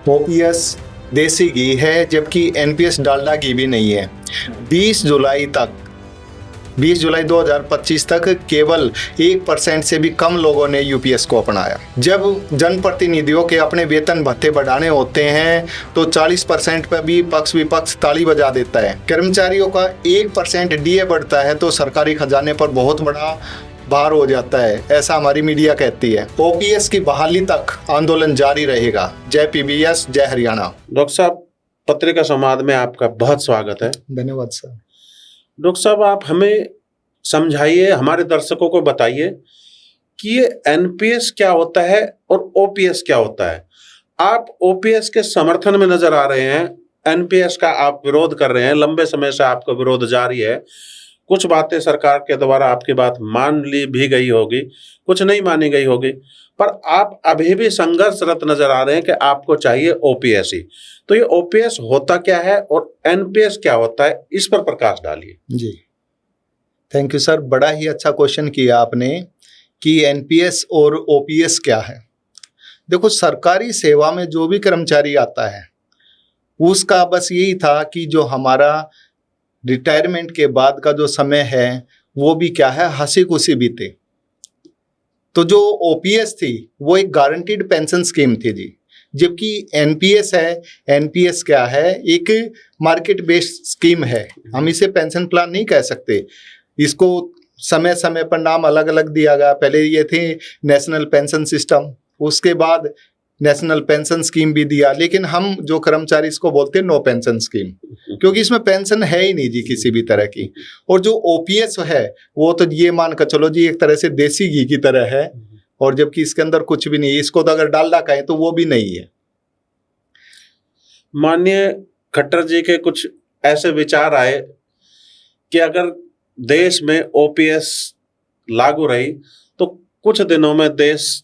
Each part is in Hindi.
ओपीएस देसी घी है, जबकि एनपीएस डालडा घी भी नहीं है। 20 जुलाई 2025 तक केवल 1% से भी कम लोगों ने यूपीएस को अपनाया। जब जनप्रतिनिधियों के अपने वेतन भत्ते बढ़ाने होते हैं तो 40% पर भी पक्ष विपक्ष ताली बजा देता है। कर्मचारियों का 1% डीए बढ़ता है तो सरकारी खजाने पर बहुत बड़ा भार हो जाता है, ऐसा हमारी मीडिया कहती है। ओपीएस की बहाली तक आंदोलन जारी रहेगा। जय पीबीएस, जय हरियाणा। डॉक्टर साहब, पत्रिका संवाद में आपका बहुत स्वागत है। धन्यवाद सर। डॉक्टर साहब, आप हमें समझाइए, हमारे दर्शकों को बताइए कि ये एनपीएस क्या होता है और ओपीएस क्या होता है। आप ओपीएस के समर्थन में नजर आ रहे हैं, एनपीएस का आप विरोध कर रहे हैं, लंबे समय से आपका विरोध जारी है। कुछ बातें सरकार के द्वारा आपकी बात मान ली भी गई होगी, कुछ नहीं मानी गई होगी, पर आप अभी भी संघर्षरत नजर आ रहे हैं कि आपको चाहिए ओपीएस ही। तो ये ओपीएस होता क्या है और एनपीएस क्या होता है, इस पर प्रकाश डालिए। जी, थैंक यू सर। बड़ा ही अच्छा क्वेश्चन किया आपने कि एनपीएस और ओपीएस क्या है। देखो, सरकारी सेवा में जो भी कर्मचारी आता है उसका बस यही था कि जो हमारा रिटायरमेंट के बाद का जो समय है वो भी क्या है, हंसी खुशी बीते। तो जो ओपीएस थी वो एक गारंटीड पेंशन स्कीम थी जी, जबकि एनपीएस है, एनपीएस क्या है, एक मार्केट बेस्ड स्कीम है। हम इसे पेंशन प्लान नहीं कह सकते, इसको समय समय पर नाम अलग अलग दिया गया। पहले ये थे नेशनल पेंशन सिस्टम, उसके बाद नेशनल पेंशन स्कीम भी दिया, लेकिन हम जो कर्मचारी इसको बोलते हैं नो पेंशन स्कीम, क्योंकि इसमें पेंशन है ही नहीं जी किसी भी तरह की। और जो ओपीएस है वो तो ये मान कर चलो जी एक तरह से देसी घी की तरह है, और जबकि इसके अंदर कुछ भी नहीं है। इसको तो अगर डालडा कहें तो वो भी नहीं है। माननीय खट्टर जी के कुछ ऐसे विचार आए कि अगर देश में ओपीएस लागू रही तो कुछ दिनों में देश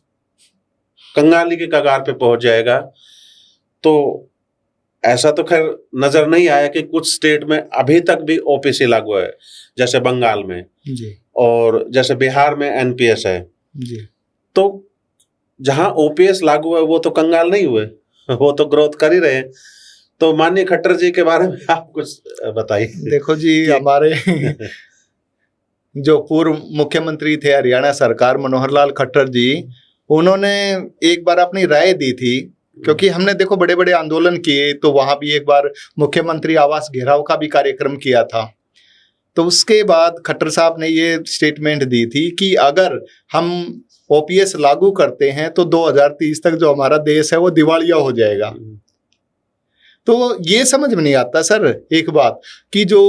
कंगाली के कगार पे पहुंच जाएगा। तो ऐसा तो खैर नजर नहीं आया कि कुछ स्टेट में अभी तक भी ओपीसी लागू है, जैसे बंगाल में जी, और जैसे बिहार में एनपीएस है जी। तो जहां ओपीएस लागू है वो तो कंगाल नहीं हुए, वो तो ग्रोथ कर ही रहे हैं। तो माननीय खट्टर जी के बारे में आप कुछ बताइए। देखो जी, हमारे जो पूर्व मुख्यमंत्री थे हरियाणा सरकार, मनोहर लाल खट्टर जी, उन्होंने एक बार अपनी राय दी थी, क्योंकि हमने देखो बड़े बड़े आंदोलन किए, तो वहां भी एक बार मुख्यमंत्री आवास घेराव का भी कार्यक्रम किया था। तो उसके बाद खट्टर साहब ने ये स्टेटमेंट दी थी कि अगर हम ओपीएस लागू करते हैं तो 2030 तक जो हमारा देश है वो दिवालिया हो जाएगा। तो ये समझ में नहीं आता सर एक बात कि जो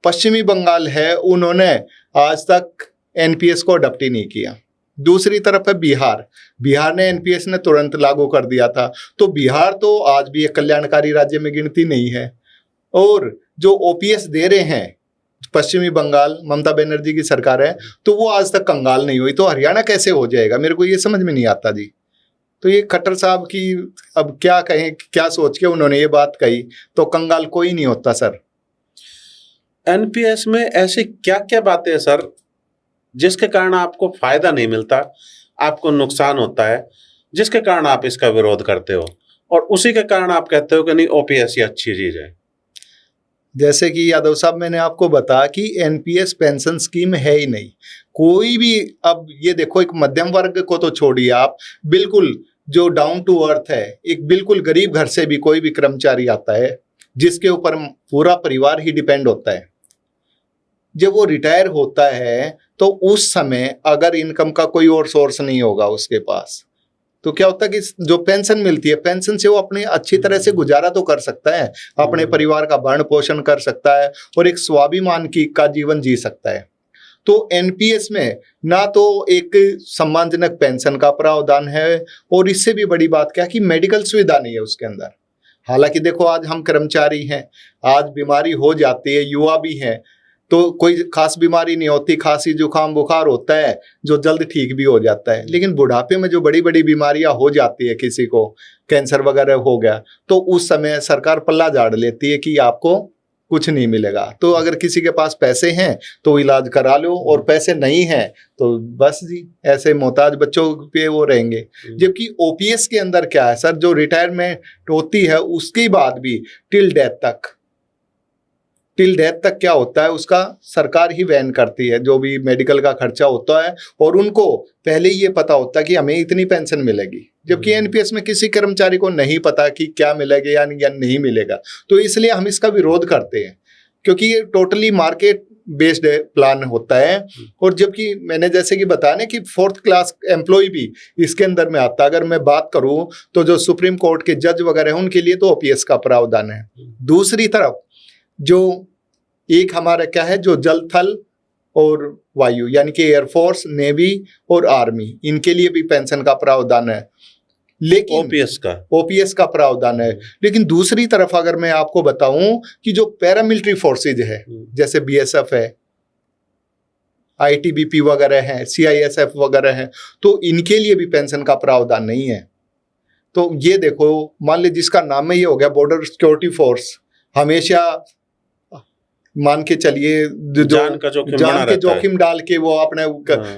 पश्चिमी बंगाल है उन्होंने आज तक एनपीएस को अडॉप्ट ही नहीं किया। दूसरी तरफ है बिहार, बिहार ने एनपीएस ने तुरंत लागू कर दिया था। तो बिहार तो आज भी एक कल्याणकारी राज्य में गिनती नहीं है। और जो ओपीएस दे रहे हैं पश्चिमी बंगाल, ममता बनर्जी की सरकार है, तो वो आज तक कंगाल नहीं हुई। तो हरियाणा कैसे हो जाएगा, मेरे को ये समझ में नहीं आता जी। तो ये खट्टर साहब की अब क्या कहें, क्या सोच के उन्होंने ये बात कही, तो कंगाल कोई नहीं होता सर। एनपीएस में ऐसी क्या क्या बातें हैं सर जिसके कारण आपको फायदा नहीं मिलता, आपको नुकसान होता है, जिसके कारण आप इसका विरोध करते हो, और उसी के कारण आप कहते हो कि नहीं ओपीएस ही अच्छी चीज है? जैसे कि यादव साहब मैंने आपको बताया कि एनपीएस पेंशन स्कीम है ही नहीं कोई भी। अब ये देखो, एक मध्यम वर्ग को तो छोड़िए आप, बिल्कुल जो डाउन टू अर्थ है, एक बिल्कुल गरीब घर से भी कोई भी कर्मचारी आता है जिसके ऊपर पूरा परिवार ही डिपेंड होता है, जब वो रिटायर होता है तो उस समय अगर इनकम का कोई और सोर्स नहीं होगा उसके पास, तो क्या होता है कि जो पेंशन मिलती है, पेंशन से वो अपने अच्छी तरह से गुजारा तो कर सकता है, अपने परिवार का भरण पोषण कर सकता है और एक स्वाभिमान का जीवन जी सकता है। तो एनपीएस में ना तो एक सम्मानजनक पेंशन का प्रावधान है, और इससे भी बड़ी बात क्या कि मेडिकल सुविधा नहीं है उसके अंदर। हालांकि देखो, आज हम कर्मचारी हैं, आज बीमारी हो जाती है, युवा भी हैं, तो कोई खास बीमारी नहीं होती, खांसी जुकाम बुखार होता है जो जल्द ठीक भी हो जाता है। लेकिन बुढ़ापे में जो बड़ी बड़ी बीमारियां हो जाती है, किसी को कैंसर वगैरह हो गया, तो उस समय सरकार पल्ला झाड़ लेती है कि आपको कुछ नहीं मिलेगा। तो अगर किसी के पास पैसे हैं तो इलाज करा लो, और पैसे नहीं हैं तो बस जी ऐसे मोहताज बच्चों पे वो रहेंगे। जबकि ओपीएस के अंदर क्या है सर, जो रिटायरमेंट होती है उसके बाद भी टिल डेथ तक क्या होता है, उसका सरकार ही वहन करती है, जो भी मेडिकल का खर्चा होता है, और उनको पहले ही ये पता होता है कि हमें इतनी पेंशन मिलेगी। जबकि एनपीएस में किसी कर्मचारी को नहीं पता कि क्या मिलेगा या नहीं मिलेगा। तो इसलिए हम इसका विरोध करते हैं, क्योंकि ये टोटली मार्केट बेस्ड प्लान होता है। और जबकि मैंने जैसे कि बताया ना कि 4th क्लास एम्प्लॉय भी इसके अंदर में आता है। अगर मैं बात करूं तो जो सुप्रीम कोर्ट के जज वगैरह हैं उनके लिए तो ओपीएस का प्रावधान है। दूसरी तरफ जो एक हमारा क्या है, जो जल थल और वायु यानी कि एयरफोर्स, नेवी और आर्मी, इनके लिए भी पेंशन का प्रावधान है, लेकिन ओपीएस का प्रावधान है। लेकिन दूसरी तरफ अगर मैं आपको बताऊं कि जो पैरामिलिट्री फोर्सेज है, जैसे बीएसएफ है, आईटीबीपी वगैरह है, सीआईएसएफ वगैरह है, तो इनके लिए भी पेंशन का प्रावधान नहीं है। तो ये देखो, मान लीजिए जिसका नाम है ये हो गया बॉर्डर सिक्योरिटी फोर्स, हमेशा मान के चलिए जान के जोखिम डाल के वो अपने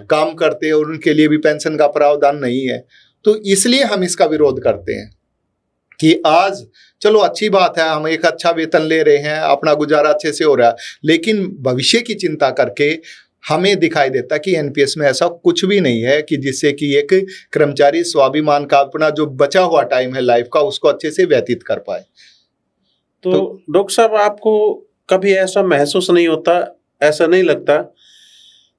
काम करते हैं, और उनके लिए भी पेंशन का प्रावधान नहीं है। तो इसलिए हम इसका विरोध करते हैं कि आज चलो अच्छी बात है, हम एक अच्छा वेतन ले रहे हैं, अपना गुजारा अच्छे से हो रहा है, लेकिन भविष्य की चिंता करके हमें दिखाई देता कि एनपीएस में ऐसा कुछ भी नहीं है कि जिससे कि एक कर्मचारी स्वाभिमान का, अपना जो बचा हुआ टाइम है लाइफ का, उसको अच्छे से व्यतीत कर पाए। तो डॉक्टर साहब, आपको कभी ऐसा महसूस नहीं होता, ऐसा नहीं लगता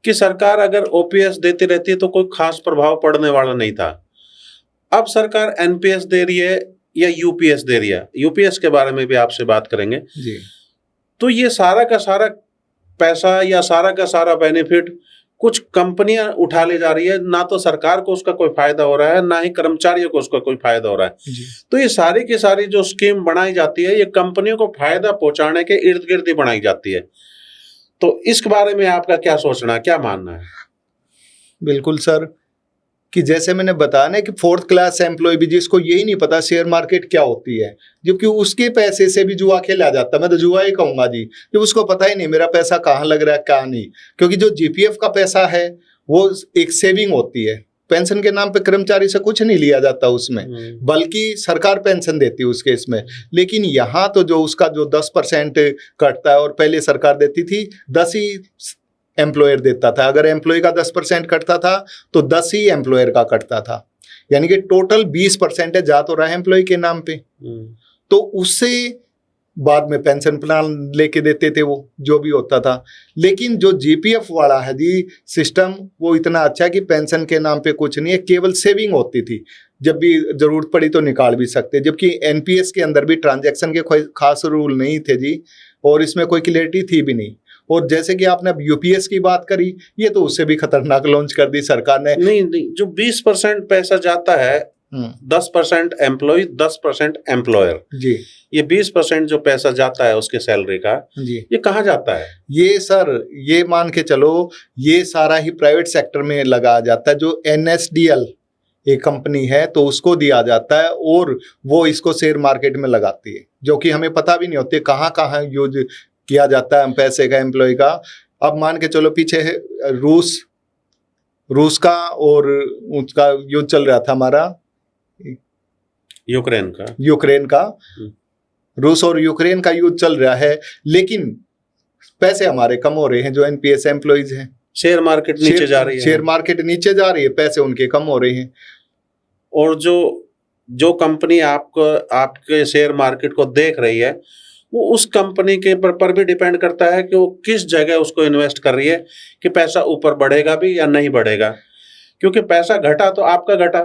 कि सरकार अगर ओपीएस देती रहती है तो कोई खास प्रभाव पड़ने वाला नहीं था? अब सरकार एनपीएस दे रही है या यूपीएस दे रही है, यूपीएस के बारे में भी आपसे बात करेंगे जी। तो ये सारा का सारा पैसा या सारा का सारा बेनिफिट कुछ कंपनियां उठा ले जा रही है, ना तो सरकार को उसका कोई फायदा हो रहा है, ना ही कर्मचारियों को उसका कोई फायदा हो रहा है। तो ये सारी की सारी जो स्कीम बनाई जाती है, ये कंपनियों को फायदा पहुंचाने के इर्द गिर्द ही बनाई जाती है। तो इस बारे में आपका क्या सोचना है, क्या मानना है? बिल्कुल सर, कि जैसे मैंने बताया ना कि 4th क्लास एम्प्लॉय भी, जिसको यही नहीं पता शेयर मार्केट क्या होती है, जबकि उसके पैसे से भी जुआ खेला जाता है। मैं तो जुआ ही कहूंगा जी, जब उसको पता ही नहीं मेरा पैसा कहाँ लग रहा है कहाँ नहीं। क्योंकि जो जीपीएफ का पैसा है वो एक सेविंग होती है, पेंशन के नाम पे कर्मचारी से कुछ नहीं लिया जाता उसमें, बल्कि सरकार पेंशन देती है उसके इसमें। लेकिन यहाँ तो जो उसका जो 10% कटता है, और पहले सरकार देती थी 10 ही एम्प्लॉयर देता था। अगर एम्प्लॉय का 10% कटता था तो 10 ही एम्प्लॉयर का कटता था, यानी कि टोटल 20% जा तो रहा है एम्प्लॉय के नाम पे। तो उससे बाद में पेंशन प्लान लेके देते थे, वो जो भी होता था। लेकिन जो जीपीएफ वाला है जी सिस्टम, वो इतना अच्छा है कि पेंशन के नाम पे कुछ नहीं है, केवल सेविंग होती थी, जब भी जरूरत पड़ी तो निकाल भी सकते। जबकि एनपीएस के अंदर भी ट्रांजैक्शन के कोई खास रूल नहीं थे जी, और इसमें कोई क्लियरिटी थी भी नहीं। और जैसे कि आपने अब यूपीएस की बात करी, ये तो उससे भी खतरनाक लॉन्च कर दी सरकार ने। नहीं, जो 20% पैसा जाता है, 10% एम्प्लॉय, 10% एम्प्लॉयर जी, ये 20% जो पैसा जाता है उसके सैलरी का जी, ये कहाँ जाता है? ये सर, ये मान के चलो, ये सारा ही प्राइवेट सेक्टर में लगाया जाता है। जो एनएसडीएल एक कंपनी है तो उसको दिया जाता है, और वो इसको शेयर मार्केट में लगाती है, जो कि हमें पता भी नहीं होती कहाँ कहाँ यूज किया जाता है पैसे का, एम्प्लॉय का। अब मान के चलो पीछे है रूस का और उसका युद्ध चल रहा था हमारा, यूक्रेन का रूस और यूक्रेन का युद्ध चल रहा है, लेकिन पैसे हमारे कम हो रहे हैं। जो एनपीएस एम्प्लॉइज हैं, शेयर मार्केट नीचे जा रही है, शेयर मार्केट नीचे जा रही है, पैसे उनके कम हो रहे हैं। और जो कंपनी आपके शेयर मार्केट को देख रही है, वो उस कंपनी के पर भी डिपेंड करता है कि वो किस जगह उसको इन्वेस्ट कर रही है, कि पैसा ऊपर बढ़ेगा भी या नहीं बढ़ेगा। क्योंकि पैसा घटा तो आपका घटा,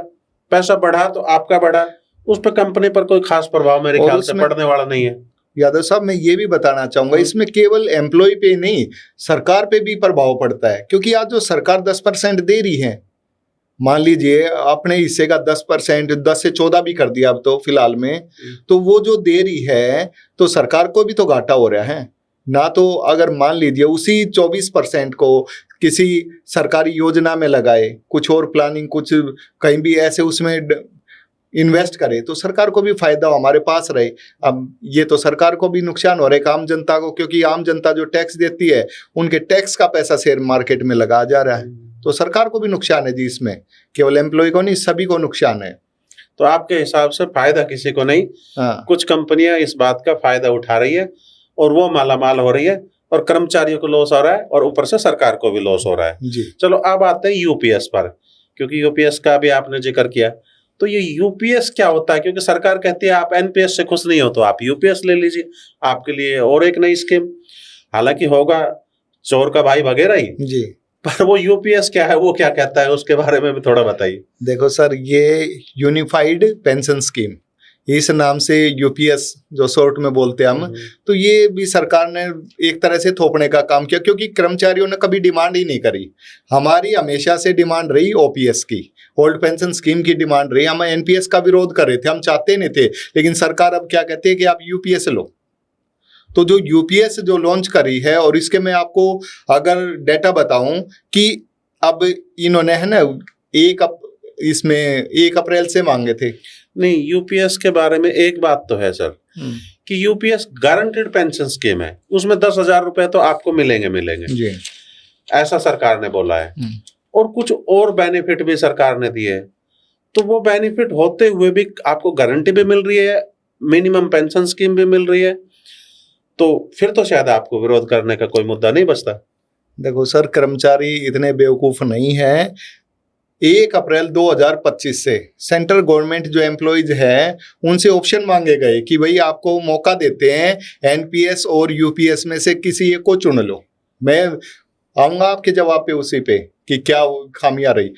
पैसा बढ़ा तो आपका बढ़ा, उस पर कंपनी पर कोई खास प्रभाव मेरे ख्याल से पड़ने वाला नहीं है। यादव साहब, मैं ये भी बताना चाहूंगा, इसमें केवल एम्प्लॉय पे नहीं, सरकार पे भी प्रभाव पड़ता है। क्योंकि आज जो सरकार 10% दे रही है, मान लीजिए अपने हिस्से का 10%, 10 से 14 भी कर दिया अब तो फिलहाल में, तो वो जो दे रही है तो सरकार को भी तो घाटा हो रहा है ना। तो अगर मान लीजिए उसी 24% को किसी सरकारी योजना में लगाए, कुछ और प्लानिंग, कुछ कहीं भी ऐसे उसमें इन्वेस्ट करे तो सरकार को भी फायदा हो, हमारे पास रहे। अब ये तो सरकार को भी नुकसान हो रहा है, आम जनता को, क्योंकि आम जनता जो टैक्स देती है उनके टैक्स का पैसा शेयर मार्केट में लगाया जा रहा है, तो सरकार को भी नुकसान है जी इसमें, केवल एम्प्लॉय को नहीं सभी को नुकसान है। तो आपके हिसाब से फायदा किसी को नहीं, हाँ कुछ कंपनियां इस बात का फायदा उठा रही है और वो मालामाल हो रही है और कर्मचारियों को लॉस हो रहा है और ऊपर से सरकार को भी लॉस हो रहा है जी। चलो अब आते हैं यूपीएस पर, क्योंकि यूपीएस का भी आपने जिक्र किया। तो ये यूपीएस क्या होता है? क्योंकि सरकार कहती है आप एनपीएस से खुश नहीं हो तो आप यूपीएस ले लीजिए, आपके लिए और एक नई स्कीम, हालांकि होगा चोर का भाई भगेरा ही जी। पर वो यूपीएस क्या है, वो क्या कहता है, उसके बारे में भी थोड़ा बताइए। देखो सर, ये यूनिफाइड पेंशन स्कीम, इस नाम से यूपीएस जो शॉर्ट में बोलते हैं हम, तो ये भी सरकार ने एक तरह से थोपने का काम किया, क्योंकि कर्मचारियों ने कभी डिमांड ही नहीं करी। हमारी हमेशा से डिमांड रही ओपीएस की, ओल्ड पेंशन स्कीम की डिमांड रही। हम एनपीएस का विरोध कर रहे थे, हम चाहते नहीं थे, लेकिन सरकार अब क्या कहती है कि आप यूपीएस लो। तो जो यूपीएस जो लॉन्च करी है, और इसके मैं आपको अगर डेटा बताऊं कि अब इन्होंने है ना इसमें 1 अप्रैल से मांगे थे। नहीं, यूपीएस के बारे में एक बात तो है सर कि यूपीएस गारंटेड पेंशन स्कीम है, उसमें 10,000 रुपए तो आपको मिलेंगे जी। ऐसा सरकार ने बोला है, और कुछ और बेनिफिट भी सरकार ने दिए। तो वो बेनिफिट होते हुए भी आपको गारंटी भी मिल रही है, मिनिमम पेंशन स्कीम भी मिल रही है, तो फिर तो शायद आपको विरोध करने का कोई मुद्दा नहीं बचता। देखो सर, कर्मचारी इतने बेवकूफ नहीं है। 1 अप्रैल 2025 से सेंट्रल गवर्नमेंट जो एम्प्लॉयज है उनसे ऑप्शन मांगे गए कि भाई आपको मौका देते हैं एनपीएस और यूपीएस में से किसी एक को चुन लो। मैं आऊंगा आपके जवाब पे उसी पे कि क्या खामियां रही।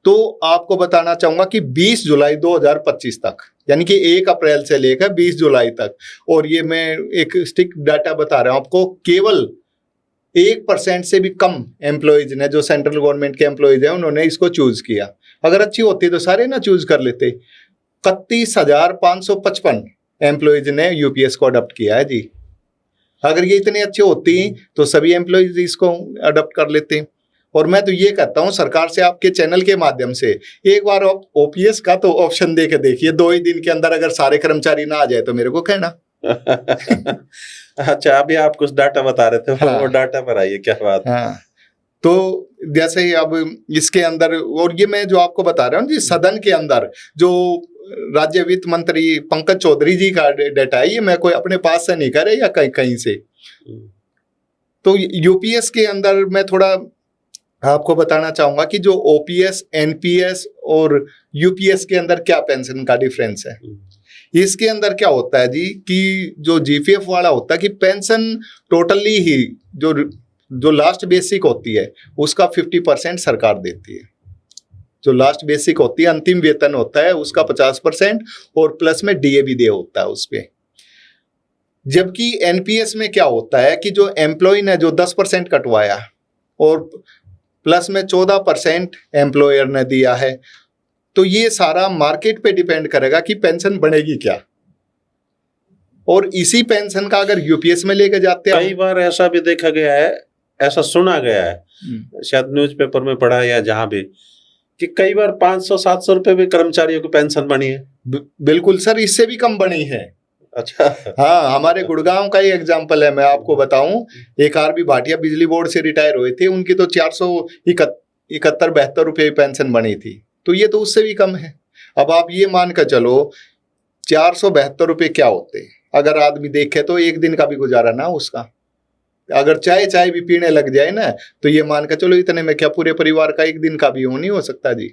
तो आपको बताना चाहूंगा कि 20 जुलाई 2025 तक, यानी कि 1 अप्रैल से लेकर 20 जुलाई तक, और ये मैं एक स्टिक डाटा बता रहा हूं आपको, केवल 1% से भी कम एम्प्लॉयज ने, जो सेंट्रल गवर्नमेंट के एम्प्लॉयज हैं, उन्होंने इसको चूज किया। अगर अच्छी होती तो सारे ना चूज कर लेते। 31,555 एम्प्लॉयज ने यूपीएस को अडॉप्ट किया है जी। अगर ये इतनी अच्छी होती तो सभी एम्प्लॉयज इसको अडॉप्ट कर लेते। और मैं तो ये कहता हूं सरकार से, आपके चैनल के माध्यम से, एक बार ओपीएस का तो ऑप्शन दे के देखिए। 2 ही दिन के अंदर अगर सारे कर्मचारी ना आ जाए तो मेरे को कहना। अच्छा, अभी आप कुछ डाटा बता रहे थे। हाँ। वो डाटा पर आइए, क्या बात। हाँ, तो जैसे ही अब इसके अंदर, और ये मैं जो आपको बता रहा हूँ जी, सदन के अंदर जो राज्य वित्त मंत्री पंकज चौधरी जी का डेटा है, ये मैं कोई अपने पास से नहीं करे या कहीं कहीं से। तो यूपीएस के अंदर मैं थोड़ा आपको बताना चाहूंगा कि जो ओपीएस, एनपीएस और यूपीएस के अंदर क्या पेंशन का डिफरेंस है। इसके अंदर क्या होता है जी कि जो जीपीएफ वाला होता है कि पेंशन टोटली ही जो लास्ट बेसिक होती है उसका 50% सरकार देती है। जो लास्ट बेसिक होती है, अंतिम वेतन होता है, उसका 50% और प्लस में डीए भी दे होता है उस पे। जबकि एनपीएस में क्या होता है कि जो एम्प्लॉय ने जो 10% कटवाया और प्लस में 14% एम्प्लॉयर ने दिया है, तो ये सारा मार्केट पे डिपेंड करेगा कि पेंशन बढ़ेगी क्या। और इसी पेंशन का अगर यूपीएस में लेके जाते हैं, कई बार ऐसा भी देखा गया है, ऐसा सुना गया है, शायद न्यूज़पेपर में पढ़ा या जहां भी, कि कई बार 500-700 रुपए भी कर्मचारियों की पेंशन बनी है। बिल्कुल सर, इससे भी कम बनी है। अच्छा। हाँ, हमारे गुड़गांव का ही एग्जाम्पल है, मैं आपको बताऊं। एक आरबी भाटिया बिजली बोर्ड से रिटायर हुए थे, उनकी तो 471-72 रुपये पेंशन बनी थी। तो ये तो उससे भी कम है। अब आप ये मान कर चलो 472 रुपये क्या होते, अगर आदमी देखे तो एक दिन का भी गुजारा ना उसका। अगर चाय भी पीने लग जाए ना, तो ये मान कर चलो इतने में क्या पूरे परिवार का एक दिन का भी नहीं हो सकता जी।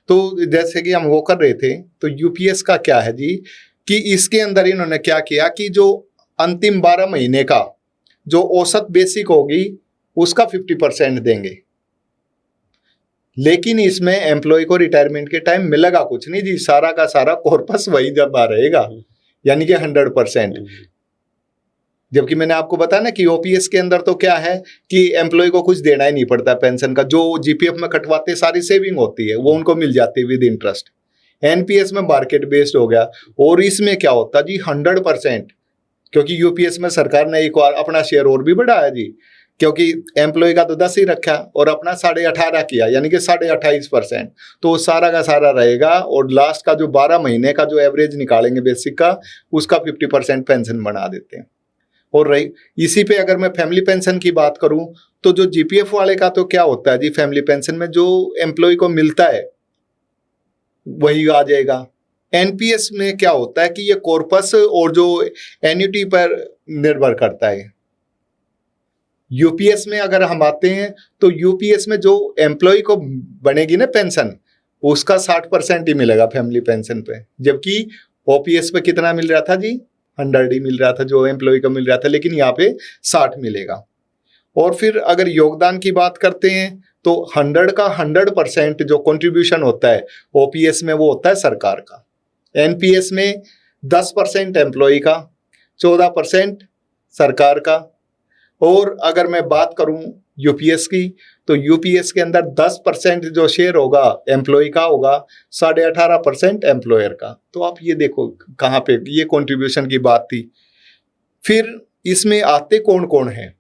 तो जैसे कि हम वो कर रहे थे, तो यूपीएस का क्या है जी कि इसके अंदर इन्होंने क्या किया कि जो अंतिम 12 महीने का जो औसत बेसिक होगी उसका 50% देंगे। लेकिन इसमें एम्प्लॉय को रिटायरमेंट के टाइम मिलेगा कुछ नहीं जी, सारा का सारा कॉर्पस वही जमा रहेगा, यानी कि 100%। जबकि मैंने आपको बताया ना कि ओपीएस के अंदर तो क्या है कि एम्प्लॉय को कुछ देना ही नहीं पड़ता पेंशन का। जो जीपीएफ में कटवाते सारी सेविंग होती है, वो उनको मिल जाती है विद इंटरेस्ट। एनपीएस में मार्केट बेस्ड हो गया। और इसमें क्या होता जी 100%, क्योंकि यूपीएस में सरकार ने एक और अपना शेयर और भी बढ़ाया जी क्योंकि एम्प्लॉय का तो 10 ही रखा और अपना 18.5 किया, यानी कि 28.5%, तो वो सारा का सारा रहेगा। और लास्ट का जो 12 महीने का जो एवरेज निकालेंगे बेसिक का, उसका 50% पेंशन बना देते हैं। और रही इसी पे अगर मैं फैमिली पेंशन की बात करूं, तो जो जीपीएफ वाले का तो क्या होता है जी, फैमिली पेंशन में जो एम्प्लॉय को मिलता है वही आ जाएगा। एनपीएस में क्या होता है कि ये कॉर्पस और जो एन्युटी पर निर्भर करता है। यूपीएस में अगर हम आते हैं तो यूपीएस में जो एम्प्लॉय को बनेगी ना पेंशन, उसका 60% ही मिलेगा फैमिली पेंशन पे, जबकि ओपीएस पे कितना मिल रहा था जी, 100 ही मिल रहा था जो एम्प्लॉय को मिल रहा था, लेकिन यहाँ पे 60 मिलेगा। और फिर अगर योगदान की बात करते हैं तो 100 का 100% जो कंट्रीब्यूशन होता है ओपीएस में वो होता है सरकार का, एनपीएस में 10% एम्प्लॉय का, 14% सरकार का। और अगर मैं बात करूं यूपीएस की, तो यूपीएस के अंदर 10% जो शेयर होगा एम्प्लॉय का होगा, 18.5% एम्प्लॉयर का। तो आप ये देखो कहाँ पे ये कंट्रीब्यूशन की बात थी। फिर इसमें आते कौन कौन है,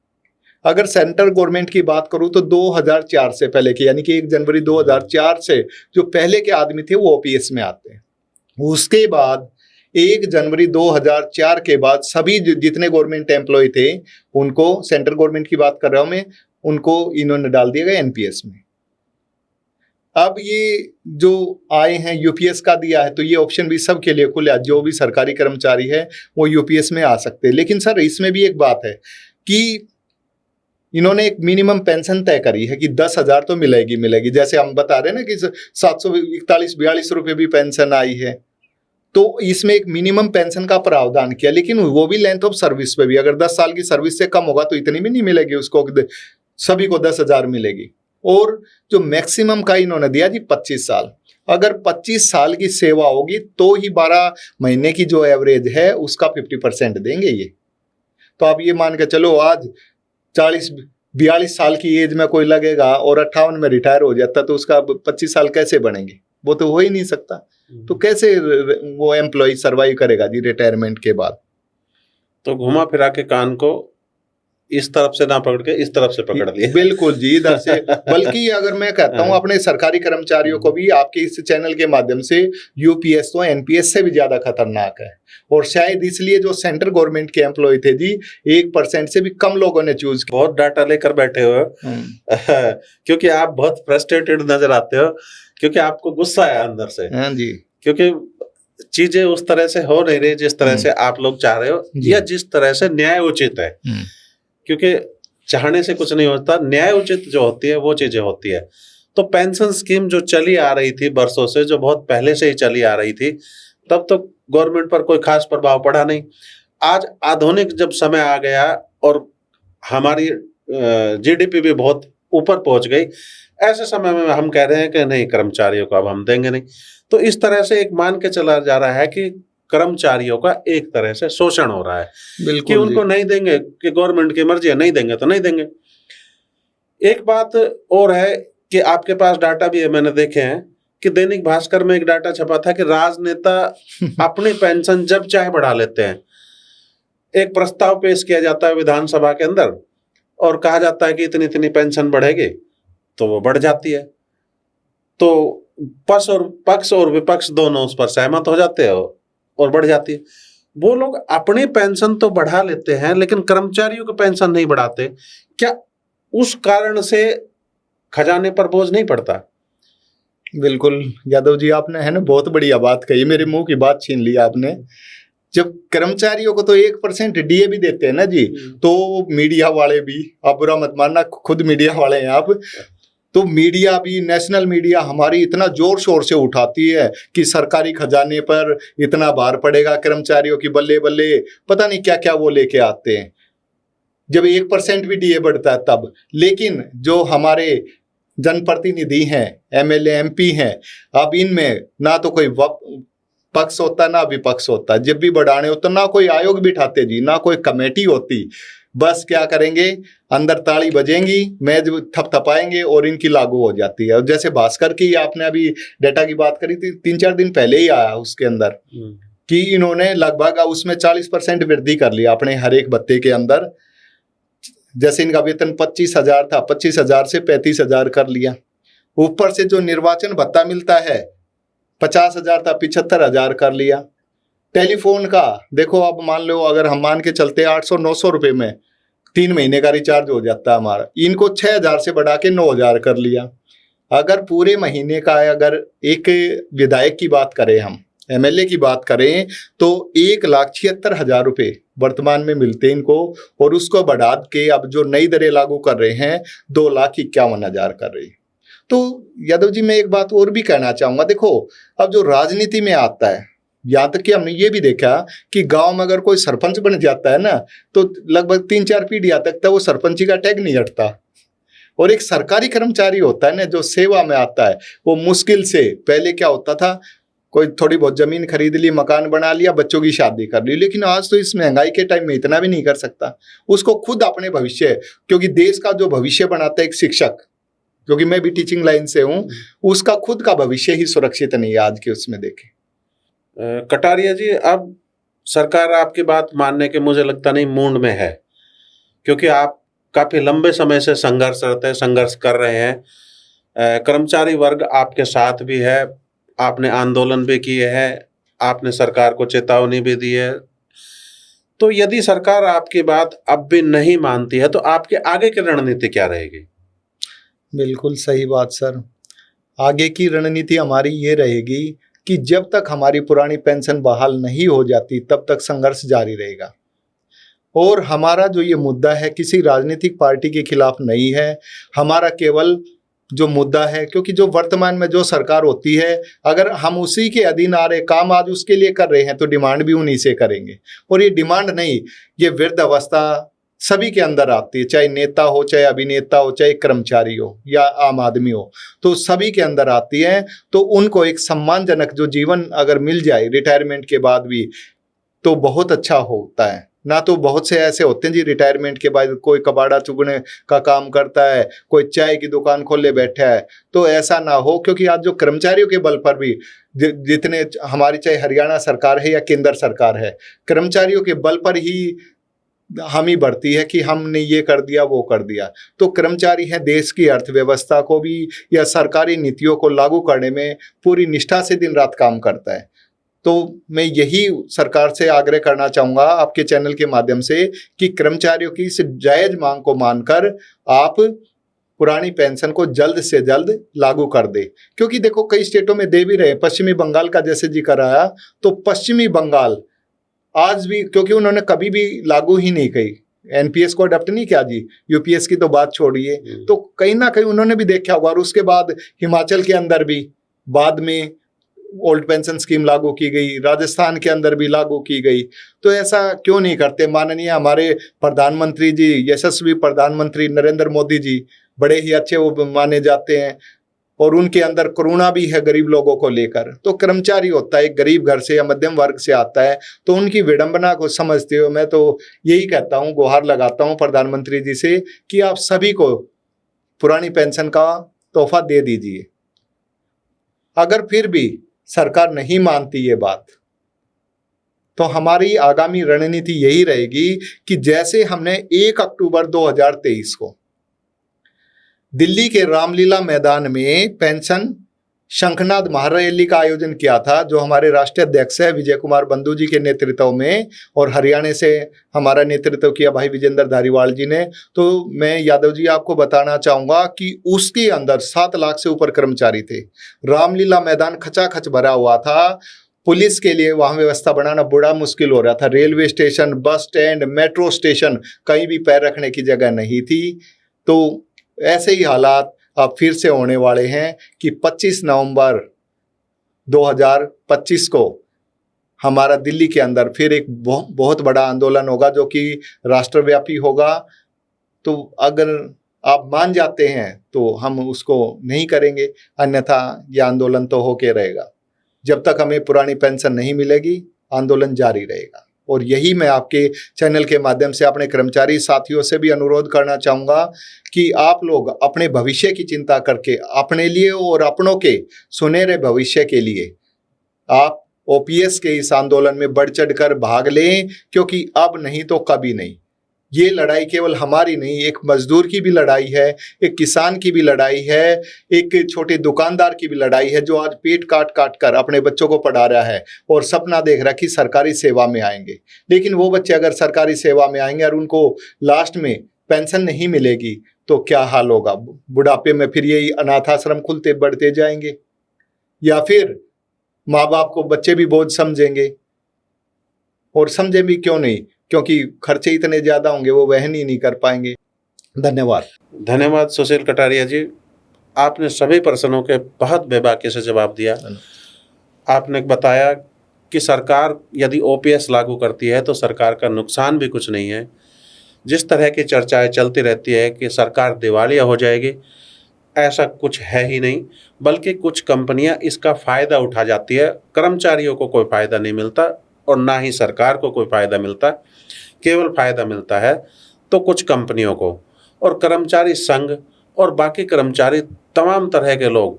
अगर सेंट्रल गवर्नमेंट की बात करूं तो 2004 से पहले के, यानी कि 1 जनवरी 2004 से जो पहले के आदमी थे वो ओपीएस में आते हैं। उसके बाद 1 जनवरी 2004 के बाद सभी जितने गवर्नमेंट एम्प्लॉय थे उनको, सेंट्रल गवर्नमेंट की बात कर रहा हूं मैं, उनको इन्होंने डाल दिया गया एनपीएस में। अब ये जो आए हैं यूपीएस का दिया है, तो ये ऑप्शन भी सबके लिए खुला, जो भी सरकारी कर्मचारी है वो यूपीएस में आ सकते हैं। लेकिन सर इसमें भी एक बात है कि इन्होंने एक मिनिमम पेंशन तय करी है कि 10,000 तो मिलेगी। जैसे हम बता रहे हैं ना कि 741-42 रुपये भी पेंशन आई है, तो इसमें एक मिनिमम पेंशन का प्रावधान किया, लेकिन वो भी लेंथ ऑफ सर्विस पे भी, अगर 10 साल की सर्विस से कम होगा तो इतनी भी नहीं मिलेगी उसको, सभी को 10,000 मिलेगी। और जो मैक्सिमम का इन्होंने दिया जी 25 साल, अगर 25 साल की सेवा होगी तो ही 12 महीने की जो एवरेज है उसका 50% देंगे ये। तो आप ये मान के चलो, आज 42 साल की एज में कोई लगेगा और 58 में रिटायर हो जाता, तो उसका 25 साल कैसे बनेंगे, वो तो हो ही नहीं सकता। तो कैसे वो एम्प्लॉय सरवाइव करेगा जी रिटायरमेंट के बाद। तो घुमा फिरा के कान को इस तरफ से ना पकड़ के इस तरफ से पकड़ लिया। बिल्कुल जी, इधर से। बल्कि अगर मैं कहता हूं अपने सरकारी कर्मचारियों को भी आपके इस चैनल के माध्यम से, यूपीएस तो एनपीएस से भी ज्यादा खतरनाक है। और शायद इसलिए जो सेंट्रल गवर्नमेंट के एम्प्लॉय थे जी, 1% से भी कम लोगों ने चूज किया। बहुत डाटा लेकर बैठे हो क्योंकि आप बहुत फ्रस्ट्रेटेड नजर आते हो, क्योंकि आपको गुस्सा है अंदर से। हाँ जी, क्योंकि चीजें उस तरह से हो नहीं रही जिस तरह से आप लोग चाह रहे हो, या जिस तरह से न्याय उचित है। क्योंकि चाहने से कुछ नहीं होता, न्याय उचित जो होती है वो चीजें होती है। तो पेंशन स्कीम जो चली आ रही थी वर्षों से, जो बहुत पहले से ही चली आ रही थी, तब तो गवर्नमेंट पर कोई खास प्रभाव पड़ा नहीं। आज आधुनिक जब समय आ गया और हमारी जीडीपी भी बहुत ऊपर पहुंच गई, ऐसे समय में हम कह रहे हैं कि नहीं, कर्मचारियों को अब हम देंगे नहीं। तो इस तरह से एक मान के चला जा रहा है कि कर्मचारियों का एक तरह से शोषण हो रहा है, कि उनको नहीं देंगे, कि गवर्नमेंट की मर्जी है, नहीं देंगे तो नहीं देंगे। एक बात और है कि आपके पास डाटा भी है, मैंने देखे हैं कि दैनिक भास्कर में एक डाटा छपा था कि राजनेता अपनी पेंशन जब चाहे बढ़ा लेते हैं। एक प्रस्ताव पेश किया जाता है विधानसभा के अंदर और कहा जाता है कि इतनी इतनी पेंशन बढ़ेगी, तो वो बढ़ जाती है। तो पक्ष और विपक्ष दोनों उस पर सहमत हो जाते हैं और बढ़ जाती है। वो लोग अपनी पेंशन तो बढ़ा लेते हैं, लेकिन कर्मचारियों की पेंशन नहीं बढ़ाते। क्या उस कारण से खजाने पर बोझ नहीं पड़ता? बिल्कुल यादव जी, आपने है ना बहुत बढ़िया बात कही, मेरे मुंह की बात छीन ली आपने। जब कर्मचारियों को तो 1% डीए भी देते हैं ना जी, तो मीडिया वाले भी, आप बुरा मत मानना, खुद मीडिया वाले हैं आप, तो मीडिया भी, नेशनल मीडिया हमारी इतना जोर शोर से उठाती है कि सरकारी खजाने पर इतना भार पड़ेगा कर्मचारियों की, बल्ले बल्ले, पता नहीं क्या क्या वो लेके आते हैं। जब 1% भी डीए बढ़ता है तब। लेकिन जो हमारे जनप्रतिनिधि हैं, एमएलए एमपी हैं, अब इनमें ना तो कोई पक्ष होता ना विपक्ष होता। जब भी बढ़ाने होता ना कोई आयोग बिठाते जी, ना कोई कमेटी होती। बस क्या करेंगे, अंदर ताली बजेंगी, मेज थपथपाएंगे और इनकी लागू हो जाती है। और जैसे भास्कर की आपने अभी डेटा की बात करी थी, 3-4 दिन पहले ही आया उसके अंदर कि इन्होंने लगभग उसमें 40% वृद्धि कर लिया अपने हर एक भत्ते के अंदर। जैसे इनका वेतन 25,000 था, 25,000 से 35,000 कर लिया। ऊपर से जो निर्वाचन भत्ता मिलता है 50,000 था, 75,000 कर लिया। टेलीफोन का देखो, अब मान लो अगर हम मान के चलते 800-900 रुपए में 3 महीने का रिचार्ज हो जाता है हमारा, इनको 6,000 से बढ़ा के 9,000 कर लिया। अगर पूरे महीने का अगर एक विधायक की बात करें, हम एमएलए की बात करें, तो 1,76,000 रुपए वर्तमान में मिलते हैं इनको, और उसको बढ़ा के अब जो नई दरें लागू कर रहे हैं 2,51,000 कर रही है। तो यादव जी, मैं एक बात और भी कहना चाहूंगा, देखो अब जो राजनीति में आता है, यहाँ तक कि हमने ये भी देखा कि गांव में अगर कोई सरपंच बन जाता है ना, तो लगभग 3-4 पीढ़ियां तक वो सरपंची का टैग नहीं हटता। और एक सरकारी कर्मचारी होता है ना जो सेवा में आता है, वो मुश्किल से, पहले क्या होता था, कोई थोड़ी बहुत जमीन खरीद ली, मकान बना लिया, बच्चों की शादी कर ली, लेकिन आज तो इस महंगाई के टाइम में इतना भी नहीं कर सकता। उसको खुद अपने भविष्य, क्योंकि देश का जो भविष्य बनाता है एक शिक्षक, क्योंकि मैं भी टीचिंग लाइन से हूँ, उसका खुद का भविष्य ही सुरक्षित नहीं है आज के उसमें देखें। कटारिया जी, अब सरकार आपकी बात मानने के मुझे लगता नहीं मूड में है, क्योंकि आप काफी लंबे समय से संघर्ष कर रहे हैं। कर्मचारी वर्ग आपके साथ भी है, आपने आंदोलन भी किए हैं, आपने सरकार को चेतावनी भी दी है। तो यदि सरकार आपकी बात अब भी नहीं मानती है, तो आपके आगे की रणनीति क्या रहेगी? बिल्कुल सही बात सर। आगे की रणनीति हमारी ये रहेगी कि जब तक हमारी पुरानी पेंशन बहाल नहीं हो जाती तब तक संघर्ष जारी रहेगा। और हमारा जो ये मुद्दा है किसी राजनीतिक पार्टी के खिलाफ नहीं है, हमारा केवल जो मुद्दा है, क्योंकि जो वर्तमान में जो सरकार होती है, अगर हम उसी के अधीन आ रहे काम आज उसके लिए कर रहे हैं, तो डिमांड भी उन्हीं से करेंगे। और ये डिमांड नहीं, ये वृद्ध अवस्था सभी के अंदर आती है, चाहे नेता हो, चाहे अभिनेता हो, चाहे कर्मचारी हो या आम आदमी हो, तो सभी के अंदर आती है। तो उनको एक सम्मानजनक जो जीवन अगर मिल जाए रिटायरमेंट के बाद भी, तो बहुत अच्छा होता है। ना तो बहुत से ऐसे होते हैं जी, रिटायरमेंट के बाद कोई कबाड़ा चुगने का काम करता है, कोई चाय की दुकान खोले बैठा है। तो ऐसा ना हो, क्योंकि आज जो कर्मचारियों के बल पर भी जितने हमारी, चाहे हरियाणा सरकार है या केंद्र सरकार है, कर्मचारियों के बल पर ही हम ही बढ़ती है कि हमने ये कर दिया, वो कर दिया। तो कर्मचारी है देश की अर्थव्यवस्था को भी या सरकारी नीतियों को लागू करने में पूरी निष्ठा से दिन रात काम करता है। तो मैं यही सरकार से आग्रह करना चाहूँगा आपके चैनल के माध्यम से कि कर्मचारियों की इस जायज़ मांग को मानकर आप पुरानी पेंशन को जल्द से जल्द लागू कर दे। क्योंकि देखो कई स्टेटों में दे भी रहे, पश्चिमी बंगाल का जैसे जिक्र आया, तो पश्चिमी बंगाल आज भी, क्योंकि उन्होंने कभी भी लागू ही नहीं की, एनपीएस को अडॉप्ट नहीं किया जी, यूपीएस की तो बात छोड़िए, तो कहीं ना कहीं उन्होंने भी देखा होगा। और उसके बाद हिमाचल के अंदर भी बाद में ओल्ड पेंशन स्कीम लागू की गई, राजस्थान के अंदर भी लागू की गई। तो ऐसा क्यों नहीं करते? माननीय हमारे प्रधानमंत्री जी, यशस्वी प्रधानमंत्री नरेंद्र मोदी जी बड़े ही अच्छे वो माने जाते हैं, और उनके अंदर करुणा भी है गरीब लोगों को लेकर। तो कर्मचारी होता है, एक गरीब घर से या मध्यम वर्ग से आता है, तो उनकी विडंबना को समझते हो, मैं तो यही कहता हूँ, गुहार लगाता हूँ प्रधानमंत्री जी से कि आप सभी को पुरानी पेंशन का तोहफा दे दीजिए। अगर फिर भी सरकार नहीं मानती ये बात, तो हमारी आगामी रणनीति यही रहेगी कि जैसे हमने 1 अक्टूबर 2023 को दिल्ली के रामलीला मैदान में पेंशन शंखनाद महारैली का आयोजन किया था, जो हमारे राष्ट्रीय अध्यक्ष है विजय कुमार बंधु जी के नेतृत्व में, और हरियाणा से हमारा नेतृत्व किया भाई विजेंद्र धारीवाल जी ने। तो मैं यादव जी आपको बताना चाहूँगा कि उसके अंदर 7 लाख से ऊपर कर्मचारी थे। रामलीला मैदान खचाखच भरा हुआ था। पुलिस के लिए वहाँ व्यवस्था बनाना बड़ा मुश्किल हो रहा था। Railway station, bus stand, metro station, कहीं भी पैर रखने की जगह नहीं थी। तो ऐसे ही हालात अब फिर से होने वाले हैं कि 25 नवंबर 2025 को हमारा दिल्ली के अंदर फिर एक बहुत बड़ा आंदोलन होगा, जो कि राष्ट्रव्यापी होगा। तो अगर आप मान जाते हैं तो हम उसको नहीं करेंगे, अन्यथा ये आंदोलन तो होके रहेगा। जब तक हमें पुरानी पेंशन नहीं मिलेगी, आंदोलन जारी रहेगा। और यही मैं आपके चैनल के माध्यम से अपने कर्मचारी साथियों से भी अनुरोध करना चाहूँगा कि आप लोग अपने भविष्य की चिंता करके, अपने लिए और अपनों के सुनहरे भविष्य के लिए आप ओपीएस के इस आंदोलन में बढ़ चढ़कर भाग लें, क्योंकि अब नहीं तो कभी नहीं। ये लड़ाई केवल हमारी नहीं, एक मजदूर की भी लड़ाई है, एक किसान की भी लड़ाई है, एक छोटे दुकानदार की भी लड़ाई है जो आज पेट काट काट कर अपने बच्चों को पढ़ा रहा है और सपना देख रहा है कि सरकारी सेवा में आएंगे। लेकिन वो बच्चे अगर सरकारी सेवा में आएंगे और उनको लास्ट में पेंशन नहीं मिलेगी तो क्या हाल होगा? बुढ़ापे में फिर यही अनाथ आश्रम खुलते बढ़ते जाएंगे, या फिर माँ बाप को बच्चे भी बोझ समझेंगे। और समझे भी क्यों नहीं, क्योंकि खर्चे इतने ज्यादा होंगे वो वहन ही नहीं कर पाएंगे। धन्यवाद। धन्यवाद सुशील कटारिया जी, आपने सभी प्रश्नों के बहुत बेबाकी से जवाब दिया। आपने बताया कि सरकार यदि ओपीएस लागू करती है तो सरकार का नुकसान भी कुछ नहीं है। जिस तरह की चर्चाएं चलती रहती है कि सरकार दिवालिया हो जाएगी, ऐसा कुछ है ही नहीं, बल्कि कुछ कंपनियां इसका फ़ायदा उठा जाती है। कर्मचारियों को कोई फ़ायदा नहीं मिलता और ना ही सरकार को कोई फ़ायदा मिलता, केवल फ़ायदा मिलता है तो कुछ कंपनियों को। और कर्मचारी संघ और बाकी कर्मचारी तमाम तरह के लोग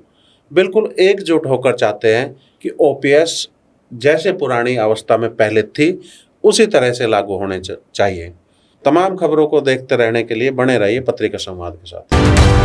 बिल्कुल एकजुट होकर चाहते हैं कि ओपीएस जैसे पुरानी अवस्था में पहले थी उसी तरह से लागू होने चाहिए। तमाम खबरों को देखते रहने के लिए बने रहिए पत्रिका संवाद के साथ।